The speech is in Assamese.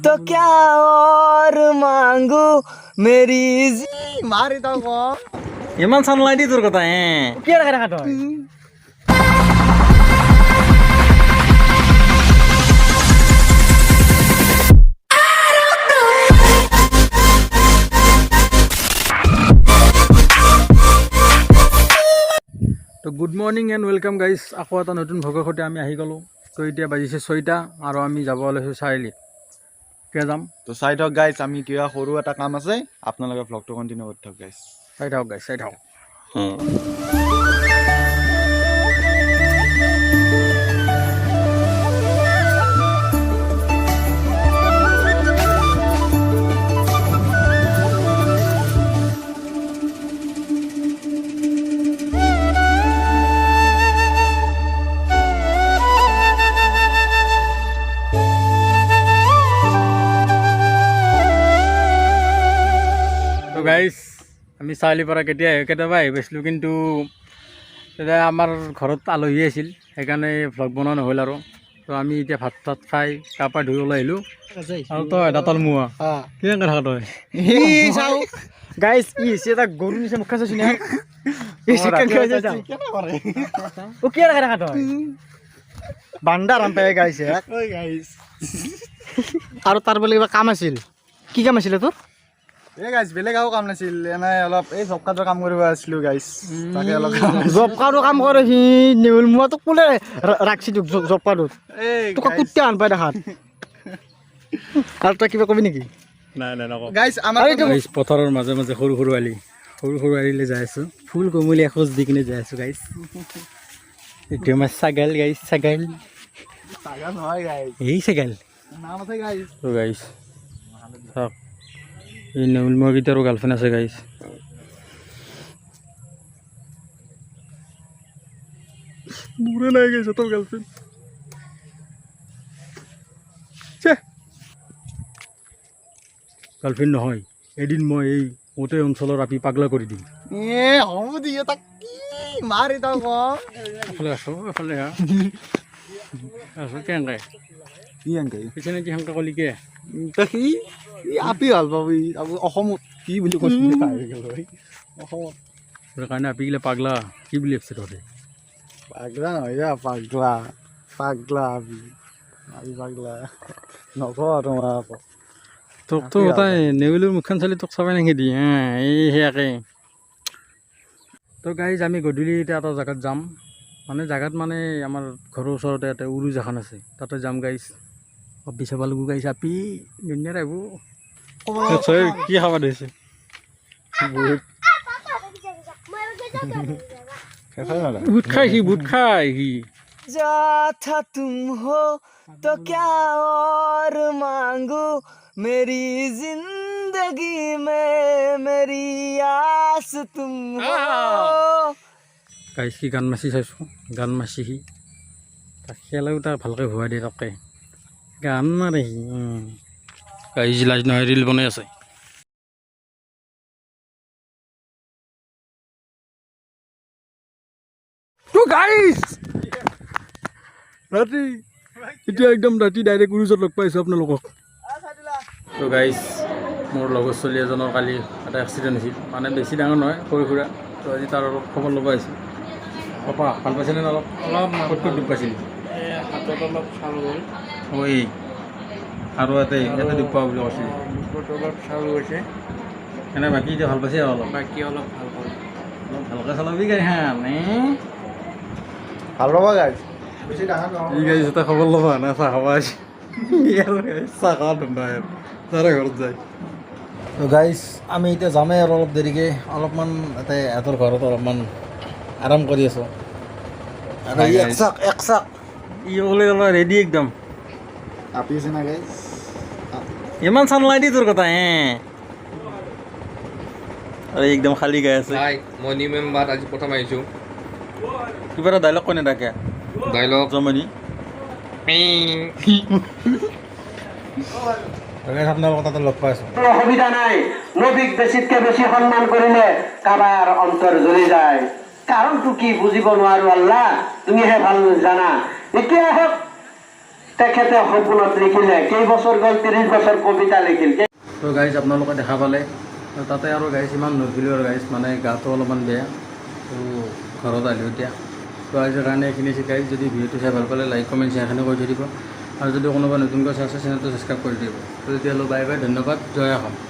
तो क्या और मांगू मेरी मारी तो ইমান চানলাই দি তোৰ কথা কি ৰাখা ৰাখা তই তো good morning and welcome guys. আকৌ এটা নতুন ভ্লগৰ সৈতে আমি আহি গ'লোঁ। তো এতিয়া বাজিছে 6টা আৰু আমি যাব ওলাইছোঁ চাৰিআলিত। কিয় যাম তো চাই থাকক গাইজ, আমি কিবা সৰু এটা কাম আছে, আপোনালোকে ভ্লগটো কণ্টিনিউ কৰি থাকক গাইজ। চাই থাকক গাইজ, চাই থাকক। তো গাইজ আমি চাৰিআলিৰ পৰা কেতিয়াবা আহি পাইছিলোঁ, কিন্তু তেতিয়া আমাৰ ঘৰত আলহী আছিল, সেইকাৰণে ভ্লগ বনোৱা নহ'ল আৰু। তো আমি এতিয়া ভাত চাত খাই গা পা ধুই ওলাই আহিলোঁ। আৰু তই দাঁতল মোৱা কিমান কথা তই গাইজ ই হৈছে এটা গৰু নিচা মুখা চাইছো না ও কি ৰাখা ৰাখা তই বান্দাৰ আম পাই গাইছে আৰু তাৰ বোলে কিবা কাম আছিল। কি কাম আছিলে তোৰ? এই গাইজ বেলেগ আৰু কাম নাছিল, এনে অলপ এই জব কাৰ্ডৰ কাম কৰিব আছিলো গাইজ। তাকে অলপ জব কাৰ্ডৰ কাম কৰে সি নেউল মোৱা তোক কোনে ৰাখছি তোক জব কাৰ্ডত? তোক কুত্তে আন পাই দেখাত। আৰু তই কিবা কবি নেকি? নাই নাই নকওঁ গাইজ আমাৰ পথাৰৰ মাজে মাজে সৰু সৰু আলিলৈ যাই আছোঁ, ফুল কমলি এখোজ দি কিনে যাই আছোঁ গাইজ। এইটো আমাৰ ছাগাল গাইজ, ছাগাল নহয় গাইজ, এই ছাগাল নাম আছে গাইজ। তো গাইজ চাওক, এই নেউল মোৱাকেইটাৰো গাৰ্লফ্ৰেণ্ড আছে গাইজ। মোৰে নাই গাইজ তোৰ গাৰ্লফ্ৰেণ্ড। গাৰ্লফ্ৰেণ্ড নহয়, এদিন মই এই গোটেই অঞ্চলৰ আপি পাগলা কৰি দিম। হ'ব দিয়ে তাক কি মাৰি তই এফালে আছোঁ, এফালে আছোঁ কেনেকৈ কি আনকে পিছনে কি সেনেকৈ ক'লি কে সি আপি ভাল পাবি অসমত কি বুলি কৈছো অসমত সেইকাৰণে আপিগিলা পাগলা কি বুলি ভাবিছে তহঁতে? পাগলা নহয় যা পাগলা পাগলা আপি আপি পাগলা নকওঁ তোমাৰ আকৌ তোকতো তাই নেউলৰ মুখখন চালি তোক চাবাই নেকি দি এই সেয়াকে। তো গাইজ আমি গধূলি এতিয়া এটা জেগাত যাম, জেগাত আমাৰ ঘৰৰ ওচৰতে এটা উৰুজ এখন আছে, তাতে যাম গাইজ। আপি চাব লাগিব গাইজ, আপি ধুনীয়া আহিব। কি খাব ধৰিছে? বুট খাই সি जा था तुम हो तो क्या और मांगू मेरी जिंदगी में मेरी आस तुम हो। গাইছ কি গান মাছি চাইছোঁ, গান মাছি সি তাক খেলাও তাক ভালকৈ ভৰাই দিয়ে, তাকে গান মাৰে সি। গাইজ লাজ নহয় ৰিল বনাই আছে। তো গাইজ ৰাতি এতিয়া একদম ৰাতি ডাইৰেক্ট উৰুজত লগ পাইছোঁ আপোনালোকক। তো গাইজ মোৰ লগৰ ছোৱালী এজনৰ কালি এটা এক্সিডেণ্ট হৈছিল, বেছি ডাঙৰ নহয়, সৰু সুৰা। তো আজি তাৰ অলপ খবৰ ল'ব আহিছোঁ। পাপা ভাল পাইছেনে? অলপ ক'ত দুখ পাইছিল? হাতত অলপ চাল গ'ল, ঐ আৰু ইয়াতে দুখ পোৱা বুলি কৈছিল। অলপ চাল গৈছে, এনে বাকী এতিয়া ভাল পাইছে আৰু অলপ? বাকী অলপ ভাল পালোঁ। অলপ ভালকৈ চলাবি গাড়ীখন ভাল পাবা গাইজ, বেছি ডাঙৰ নহয়। এই গাড়ী এটা খবৰ ল'বা না চাহ খাবা আছে চাহ খোৱা ধন্দা তাৰে ঘৰত যায়। তো গাইজ আমি এতিয়া যামেই আৰু অলপ দেৰিকৈ, অলপমান ইয়াতে ইহঁতৰ ঘৰত অলপমান আৰাম কৰি আছোঁ। এক চাক ই ওলাই অলপ ৰেডি একদম আপি আছে না গাইজ, ইমান চানলাই দি তোৰ কথা আৰু একদম খালী গাই আছে। মই নিউ মেম্বাৰ আজি প্ৰথম আহিছোঁ। কিবা এটা ডাইলগ কৈ নাথাকে, ডাইলগ জমনি আপোনালোকৰ তাতে লগ পাই আছোঁ। অসুবিধা নাই, নবীক বেছিতকে বেছি সন্মান কৰিলে কাবাৰ অন্তৰ জ্বলি যায়। কাৰণটো কি বুজিব নোৱাৰো আল্লাহ, তুমিহে ভাল জানা। এতিয়া হওক তেখেতে সপোনত লিখিলে কেইবছৰ গ'ল 30 বছৰ কবিতা লিখিল তো গাইজ আপোনালোকে দেখা পালে তো তাতে আৰু গাইজ ইমান নদীলোঁ আৰু গাইজ মানে গাটো অলপমান বেয়া তো ঘৰত আহিলোঁ এতিয়া তো আজিৰ কাৰণে এইখিনি শিকাই যদি ভিডিঅ'টো চাই ভাল পালে লাইক কমেণ্ট শ্বেয়াৰখিনি কৰি থৈ দিব আৰু যদি কোনোবা নতুনকৈ চাই চেনেলটো ছাবস্ক্ৰাইব কৰি দিব তো তেতিয়াহ'লে বাই বাই ধন্যবাদ জয় অসম